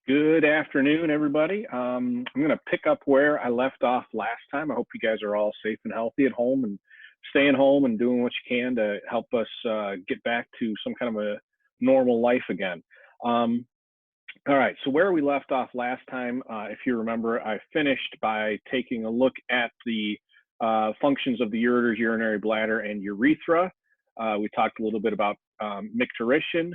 Good afternoon, everybody. I'm going to pick up where I left off last time. I hope you guys are all safe and healthy at home and staying home and doing what you can to help us get back to some kind of a normal life again. All right, so where we left off last time, if you remember, I finished by taking a look at the functions of the ureters, urinary bladder, and urethra. We talked a little bit about micturition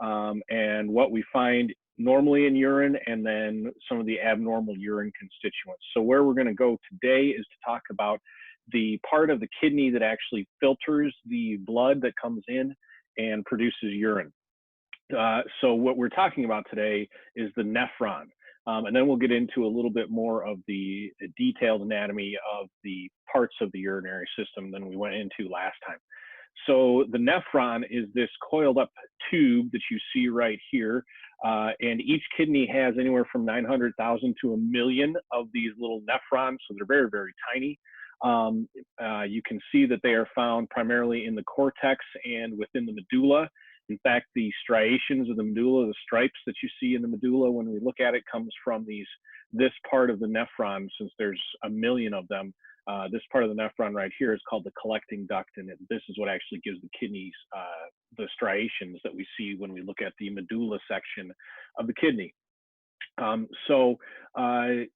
and what we find normally in urine, and then some of the abnormal urine constituents. So where we're going to go today is to talk about the part of the kidney that actually filters the blood that comes in and produces urine. So what we're talking about today is the nephron. And then we'll get into a little bit more of the detailed anatomy of the parts of the urinary system than we went into last time. So the nephron is this coiled up tube that you see right here. And each kidney has anywhere from 900,000 to 1 million of these little nephrons. So they're very, very tiny. You can see that they are found primarily in the cortex and within the medulla. In fact, the striations of the medulla, the stripes that you see in the medulla when we look at it, comes from this part of the nephron. Since there's 1 million of them, this part of the nephron right here is called the collecting duct, and this is what actually gives the kidneys the striations that we see when we look at the medulla section of the kidney.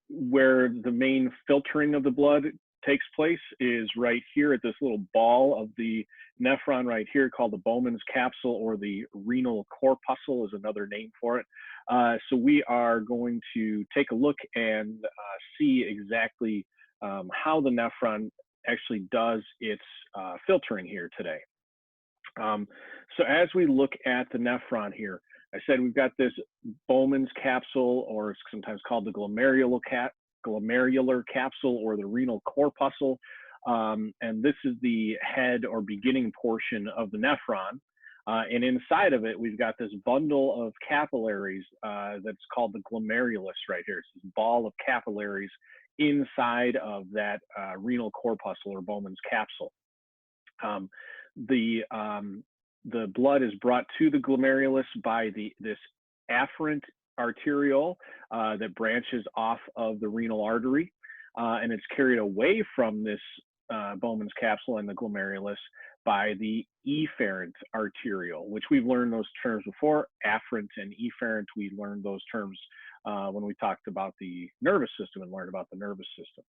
Where the main filtering of the blood takes place is right here at this little ball of the nephron right here called the Bowman's capsule, or the renal corpuscle is another name for it. So we are going to take a look and see exactly how the nephron actually does its filtering here today. So as we look at the nephron here, I said we've got this Bowman's capsule, or it's sometimes called the glomerular capsule, or the renal corpuscle. And this is the head or beginning portion of the nephron. And inside of it, we've got this bundle of capillaries that's called the glomerulus right here. It's this ball of capillaries inside of that renal corpuscle or Bowman's capsule. The blood is brought to the glomerulus by this afferent arteriole that branches off of the renal artery, and it's carried away from this Bowman's capsule and the glomerulus by the efferent arteriole, which we've learned those terms before. Afferent and efferent, we learned those terms when we talked about the nervous system and learned about the nervous system.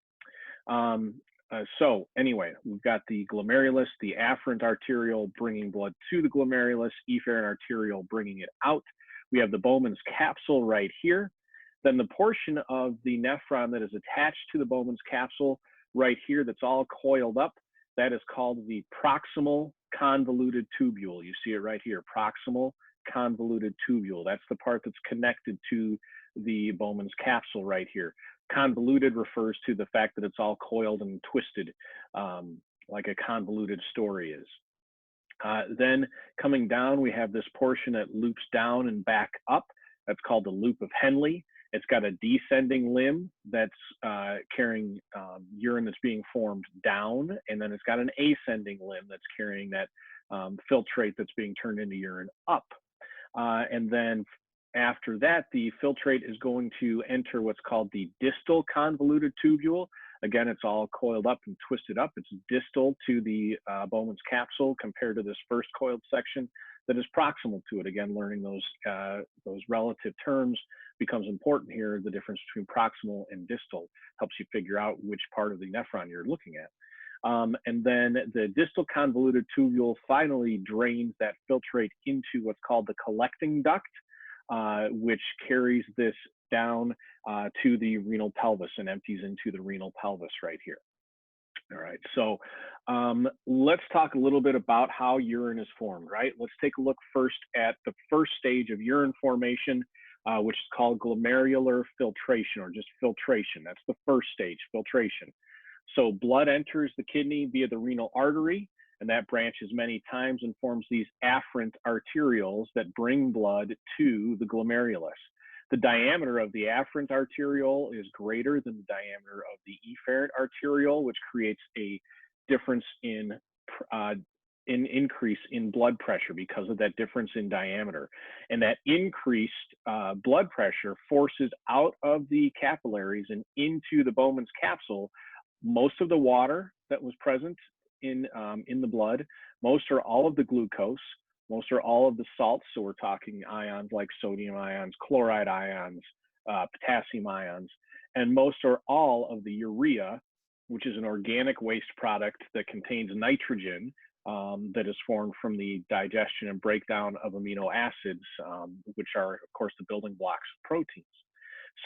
So anyway, we've got the glomerulus, the afferent arteriole bringing blood to the glomerulus, efferent arteriole bringing it out. We have the Bowman's capsule right here. Then the portion of the nephron that is attached to the Bowman's capsule right here that's all coiled up, that is called the proximal convoluted tubule. You see it right here, proximal convoluted tubule. That's the part that's connected to the Bowman's capsule right here. Convoluted refers to the fact that it's all coiled and twisted, like a convoluted story is. Then coming down, we have this portion that loops down and back up. That's called the loop of Henle. It's got a descending limb that's carrying urine that's being formed down, and then it's got an ascending limb that's carrying that filtrate that's being turned into urine up. And then after that, the filtrate is going to enter what's called the distal convoluted tubule. Again, it's all coiled up and twisted up. It's distal to the Bowman's capsule compared to this first coiled section that is proximal to it. Again, learning those relative terms becomes important here. The difference between proximal and distal helps you figure out which part of the nephron you're looking at. And then the distal convoluted tubule finally drains that filtrate into what's called the collecting duct, which carries this down to the renal pelvis and empties into the renal pelvis right here. All right, so let's talk a little bit about how urine is formed, right? Let's take a look first at the first stage of urine formation, which is called glomerular filtration, or just filtration. That's the first stage, filtration. So blood enters the kidney via the renal artery, and that branches many times and forms these afferent arterioles that bring blood to the glomerulus. The diameter of the afferent arteriole is greater than the diameter of the efferent arteriole, which creates a difference in an increase in blood pressure because of that difference in diameter. And that increased blood pressure forces out of the capillaries and into the Bowman's capsule most of the water that was present in the blood, most or all of the glucose, most or all of the salts. So we're talking ions like sodium ions, chloride ions, potassium ions, and most or all of the urea, which is an organic waste product that contains nitrogen that is formed from the digestion and breakdown of amino acids, which are, of course, the building blocks of proteins.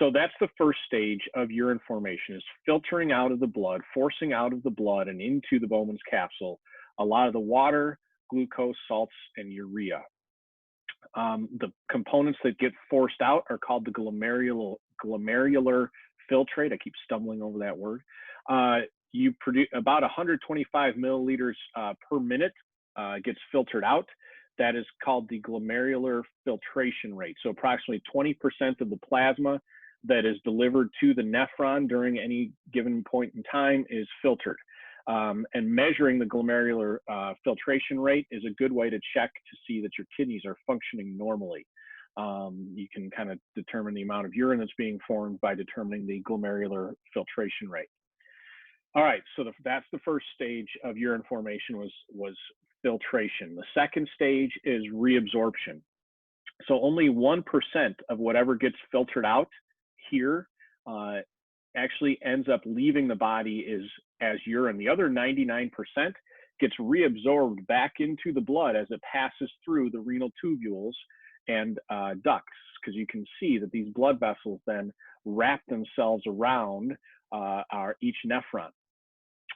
So that's the first stage of urine formation, is filtering out of the blood, forcing out of the blood and into the Bowman's capsule a lot of the water, glucose, salts, and urea. The components that get forced out are called the glomerular filtrate. I keep stumbling over that word. You produce about 125 milliliters per minute gets filtered out. That is called the glomerular filtration rate. So approximately 20% of the plasma that is delivered to the nephron during any given point in time is filtered. And measuring the glomerular filtration rate is a good way to check to see that your kidneys are functioning normally. You can kind of determine the amount of urine that's being formed by determining the glomerular filtration rate. All right, so that's the first stage of urine formation was filtration. The second stage is reabsorption. So only 1% of whatever gets filtered out here actually ends up leaving the body as urine. The other 99% gets reabsorbed back into the blood as it passes through the renal tubules and ducts, because you can see that these blood vessels then wrap themselves around each nephron.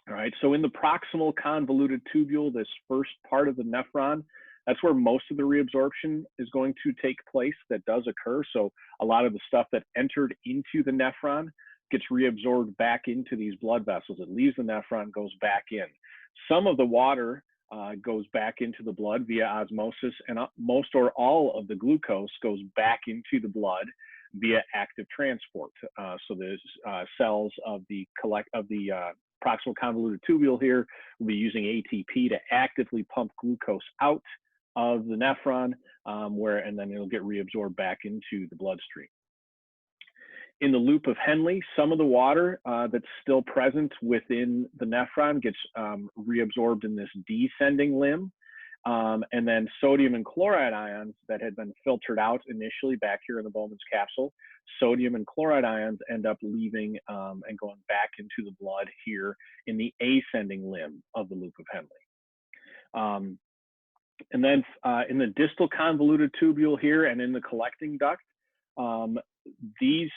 All right, so in the proximal convoluted tubule, this first part of the nephron, that's where most of the reabsorption is going to take place. That does occur. So a lot of the stuff that entered into the nephron gets reabsorbed back into these blood vessels. It leaves the nephron, goes back in. Some of the water goes back into the blood via osmosis, and most or all of the glucose goes back into the blood via active transport. So the cells of the proximal convoluted tubule here will be using ATP to actively pump glucose out of the nephron, and then it'll get reabsorbed back into the bloodstream. In the loop of Henle, some of the water that's still present within the nephron gets reabsorbed in this descending limb. And then sodium and chloride ions that had been filtered out initially back here in the Bowman's capsule, sodium and chloride ions end up leaving and going back into the blood here in the ascending limb of the loop of Henle. And then in the distal convoluted tubule here and in the collecting duct, these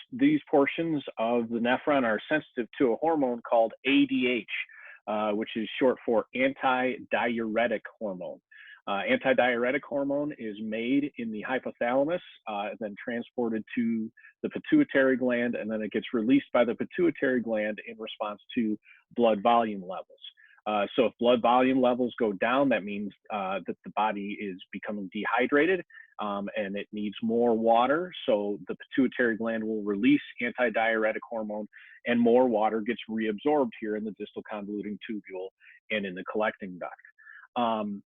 portions of the nephron are sensitive to a hormone called ADH, which is short for antidiuretic hormone. Antidiuretic hormone is made in the hypothalamus, then transported to the pituitary gland, and then it gets released by the pituitary gland in response to blood volume levels. So if blood volume levels go down, that means that the body is becoming dehydrated and it needs more water. So the pituitary gland will release antidiuretic hormone and more water gets reabsorbed here in the distal convoluting tubule and in the collecting duct.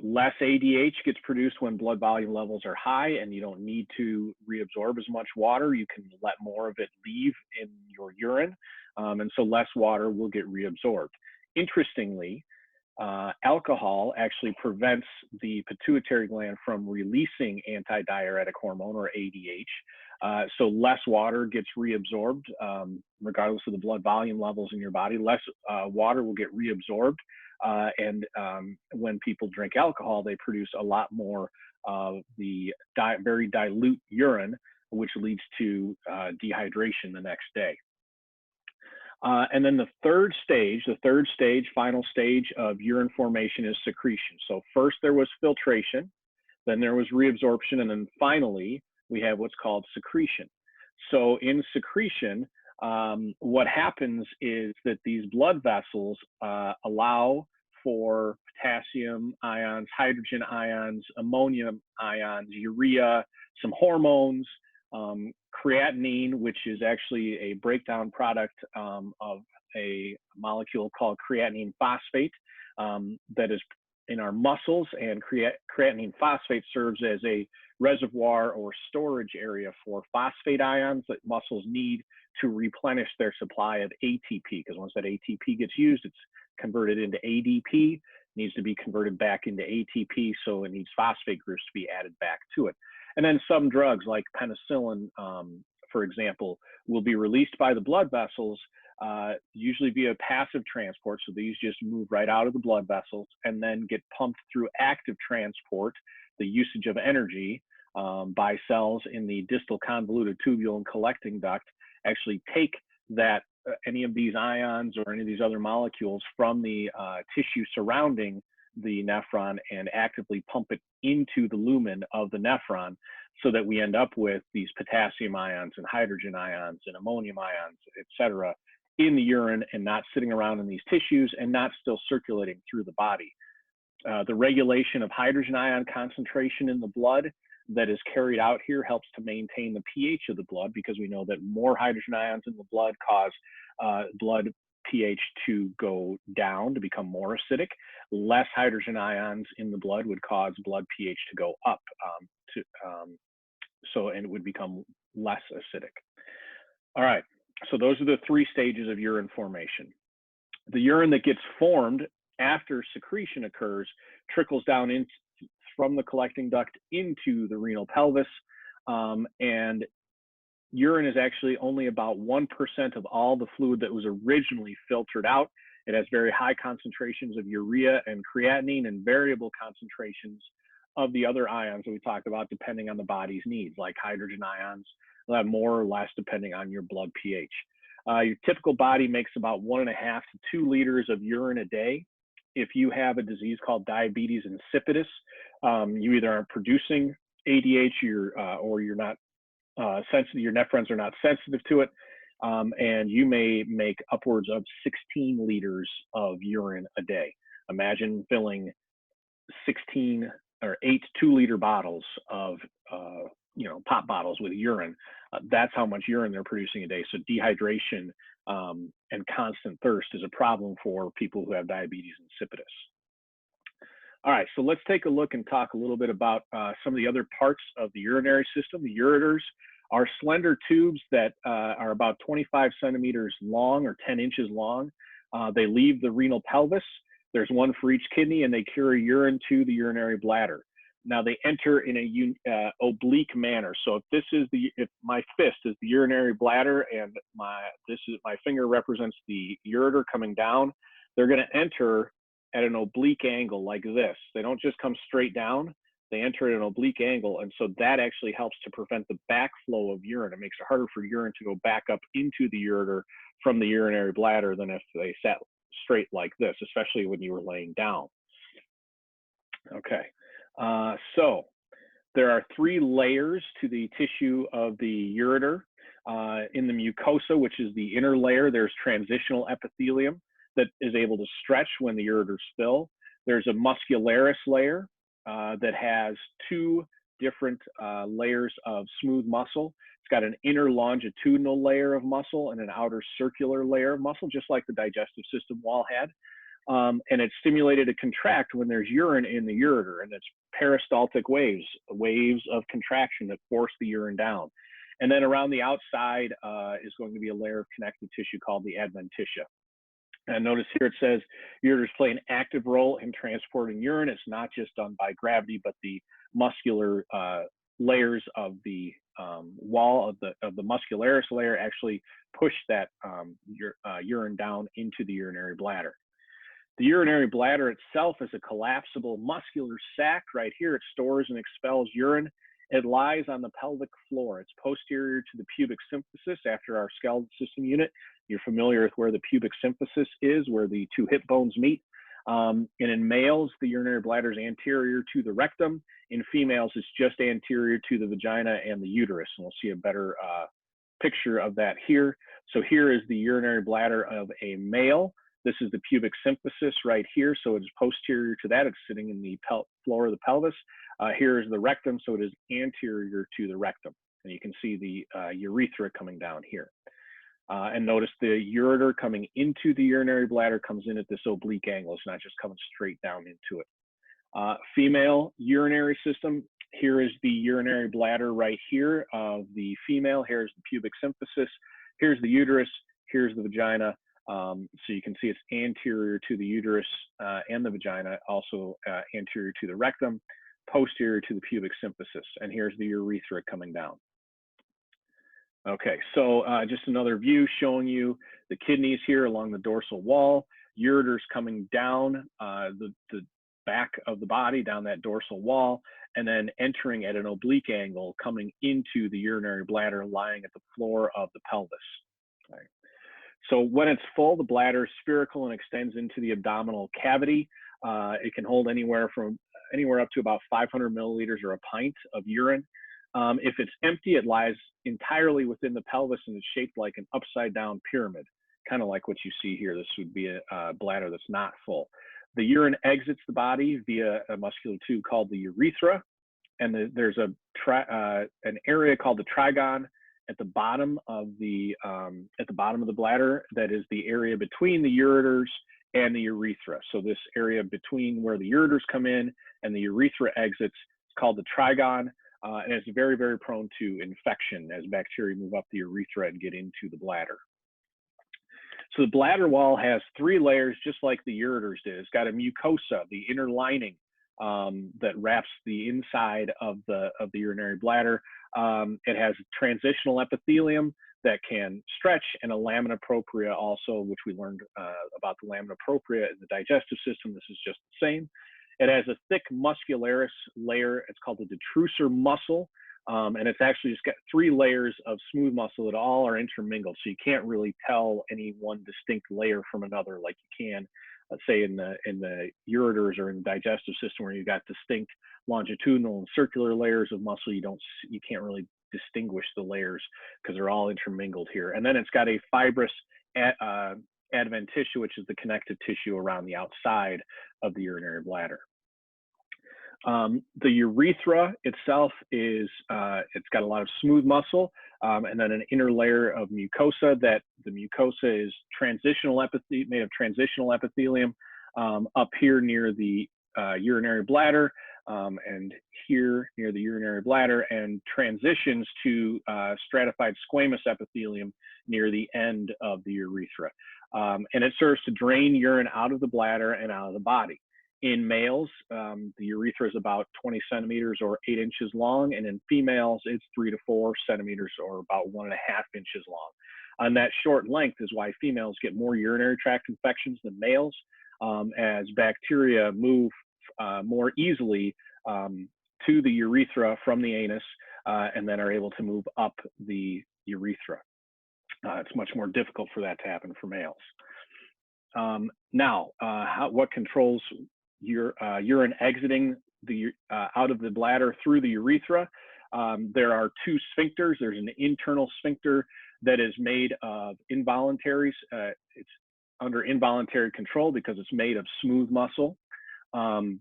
Less ADH gets produced when blood volume levels are high and you don't need to reabsorb as much water. You can let more of it leave in your urine, and so less water will get reabsorbed. Interestingly, alcohol actually prevents the pituitary gland from releasing antidiuretic hormone, or ADH. So less water gets reabsorbed, regardless of the blood volume levels in your body. Less water will get reabsorbed. And when people drink alcohol, they produce a lot more of the very dilute urine, which leads to dehydration the next day. And then the third stage, final stage of urine formation is secretion. So first there was filtration, then there was reabsorption, and then finally we have what's called secretion. So in secretion, what happens is that these blood vessels allow for potassium ions, hydrogen ions, ammonium ions, urea, some hormones, creatinine, which is actually a breakdown product of a molecule called creatinine phosphate that is in our muscles, and creatinine phosphate serves as a reservoir or storage area for phosphate ions that muscles need to replenish their supply of ATP, because once that ATP gets used, it's converted into ADP, needs to be converted back into ATP, so it needs phosphate groups to be added back to it. And then some drugs like penicillin, for example, will be released by the blood vessels, usually via passive transport. So these just move right out of the blood vessels and then get pumped through active transport, the usage of energy by cells in the distal convoluted tubule and collecting duct, actually take that any of these ions or any of these other molecules from the tissue surrounding the nephron and actively pump it into the lumen of the nephron, so that we end up with these potassium ions and hydrogen ions and ammonium ions, et cetera, in the urine, and not sitting around in these tissues and not still circulating through the body. The regulation of hydrogen ion concentration in the blood that is carried out here helps to maintain the pH of the blood, because we know that more hydrogen ions in the blood cause blood pH to go down, to become more acidic. Less hydrogen ions in the blood would cause blood pH to go up, and it would become less acidic. All right, so those are the three stages of urine formation. The urine that gets formed after secretion occurs trickles down from the collecting duct into the renal pelvis, and urine is actually only about 1% of all the fluid that was originally filtered out. It has very high concentrations of urea and creatinine, and variable concentrations of the other ions that we talked about, depending on the body's needs, like hydrogen ions. They'll have more or less depending on your blood pH. Your typical body makes about 1.5 to 2 liters of urine a day. If you have a disease called diabetes insipidus, you either aren't producing ADH or you're not sensitive, your nephrons are not sensitive to it, and you may make upwards of 16 liters of urine a day. Imagine filling 16 or 8 2-liter bottles of pop bottles with urine. That's how much urine they're producing a day. So dehydration and constant thirst is a problem for people who have diabetes insipidus. All right, so let's take a look and talk a little bit about some of the other parts of the urinary system. The ureters are slender tubes that are about 25 centimeters long or 10 inches long. They leave the renal pelvis. There's one for each kidney, and they carry urine to the urinary bladder. Now they enter in a oblique manner. So if my fist is the urinary bladder and my finger represents the ureter coming down, they're going to enter at an oblique angle like this. They don't just come straight down, they enter at an oblique angle. And so that actually helps to prevent the backflow of urine. It makes it harder for urine to go back up into the ureter from the urinary bladder than if they sat straight like this, especially when you were laying down. Okay, so there are 3 layers to the tissue of the ureter. In the mucosa, which is the inner layer, there's transitional epithelium that is able to stretch when the ureters fill. There's a muscularis layer that has 2 different layers of smooth muscle. It's got an inner longitudinal layer of muscle and an outer circular layer of muscle, just like the digestive system wall had. And it's stimulated to contract when there's urine in the ureter, and it's peristaltic waves of contraction that force the urine down. And then around the outside is going to be a layer of connective tissue called the adventitia. And notice here it says ureters play an active role in transporting urine. It's not just done by gravity, but the muscular layers of the wall of the muscularis layer actually push that urine down into the urinary bladder. The urinary bladder itself is a collapsible muscular sac. Right here, it stores and expels urine. It lies on the pelvic floor. It's posterior to the pubic symphysis after our skeletal system unit. You're familiar with where the pubic symphysis is, where the 2 hip bones meet. And in males, the urinary bladder is anterior to the rectum. In females, it's just anterior to the vagina and the uterus. And we'll see a better picture of that here. So here is the urinary bladder of a male. This is the pubic symphysis right here. So it is posterior to that. It's sitting in the floor of the pelvis. Here is the rectum. So it is anterior to the rectum. And you can see the urethra coming down here. And notice the ureter coming into the urinary bladder comes in at this oblique angle. It's not just coming straight down into it. Female urinary system. Here is the urinary bladder right here of the female. Here's the pubic symphysis. Here's the uterus. Here's the vagina. So you can see it's anterior to the uterus and the vagina, also anterior to the rectum, posterior to the pubic symphysis. And here's the urethra coming down. Okay, so just another view showing you the kidneys here along the dorsal wall, ureters coming down the back of the body, down that dorsal wall, and then entering at an oblique angle, coming into the urinary bladder, lying at the floor of the pelvis. Okay. So when it's full, the bladder is spherical and extends into the abdominal cavity. It can hold anywhere up to about 500 milliliters or a pint of urine. If it's empty, it lies entirely within the pelvis and is shaped like an upside down pyramid, kind of like what you see here. This would be a bladder that's not full. The urine exits the body via a muscular tube called the urethra, and there's an area called the trigon at the bottom of the bladder that is the area between the ureters and the urethra. So this area between where the ureters come in and the urethra exits is called the trigon. And it's very, very prone to infection as bacteria move up the urethra and get into the bladder. So the bladder wall has 3 layers, just like the ureters did. It's got a mucosa, the inner lining that wraps the inside of the urinary bladder. It has transitional epithelium that can stretch, and a lamina propria also, which we learned about the lamina propria in the digestive system. This is just the same. It has a thick muscularis layer. It's called the detrusor muscle. And it's actually just got 3 layers of smooth muscle that all are intermingled. So you can't really tell any one distinct layer from another like you can, let's say in the ureters or in the digestive system, where you've got distinct longitudinal and circular layers of muscle. You can't really distinguish the layers because they're all intermingled here. And then it's got a fibrous adventitia, which is the connective tissue around the outside of the urinary bladder. The urethra itself is, it's got a lot of smooth muscle, and then an inner layer of mucosa. That the mucosa is made of transitional epithelium up here near the urinary bladder, and here near the urinary bladder, and transitions to stratified squamous epithelium near the end of the urethra. And it serves to drain urine out of the bladder and out of the body. In males, the urethra is about 20 centimeters or 8 inches long, and in females, it's 3 to 4 centimeters or about 1.5 inches long. And that short length is why females get more urinary tract infections than males, as bacteria move more easily to the urethra from the anus, and then are able to move up the urethra. It's much more difficult for that to happen for males. What controls urine exiting out of the bladder through the urethra? There are 2 sphincters. There's an internal sphincter that is made of involuntaries. It's under involuntary control because it's made of smooth muscle. And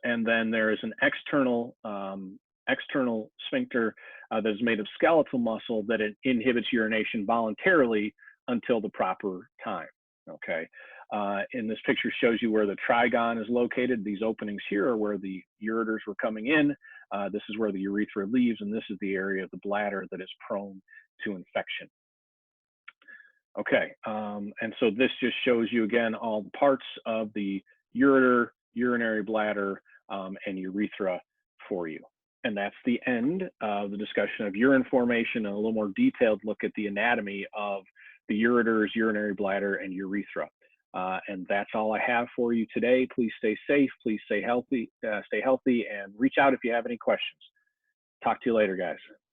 then there is an external sphincter that is made of skeletal muscle that it inhibits urination voluntarily until the proper time. Okay. And this picture shows you where the trigon is located. These openings here are where the ureters were coming in. This is where the urethra leaves, and this is the area of the bladder that is prone to infection. Okay, and so this just shows you again all the parts of the ureter, urinary bladder, and urethra for you. And that's the end of the discussion of urine formation and a little more detailed look at the anatomy of the ureters, urinary bladder, and urethra. And that's all I have for you today. Please stay safe. Please stay healthy, and reach out if you have any questions. Talk to you later, guys.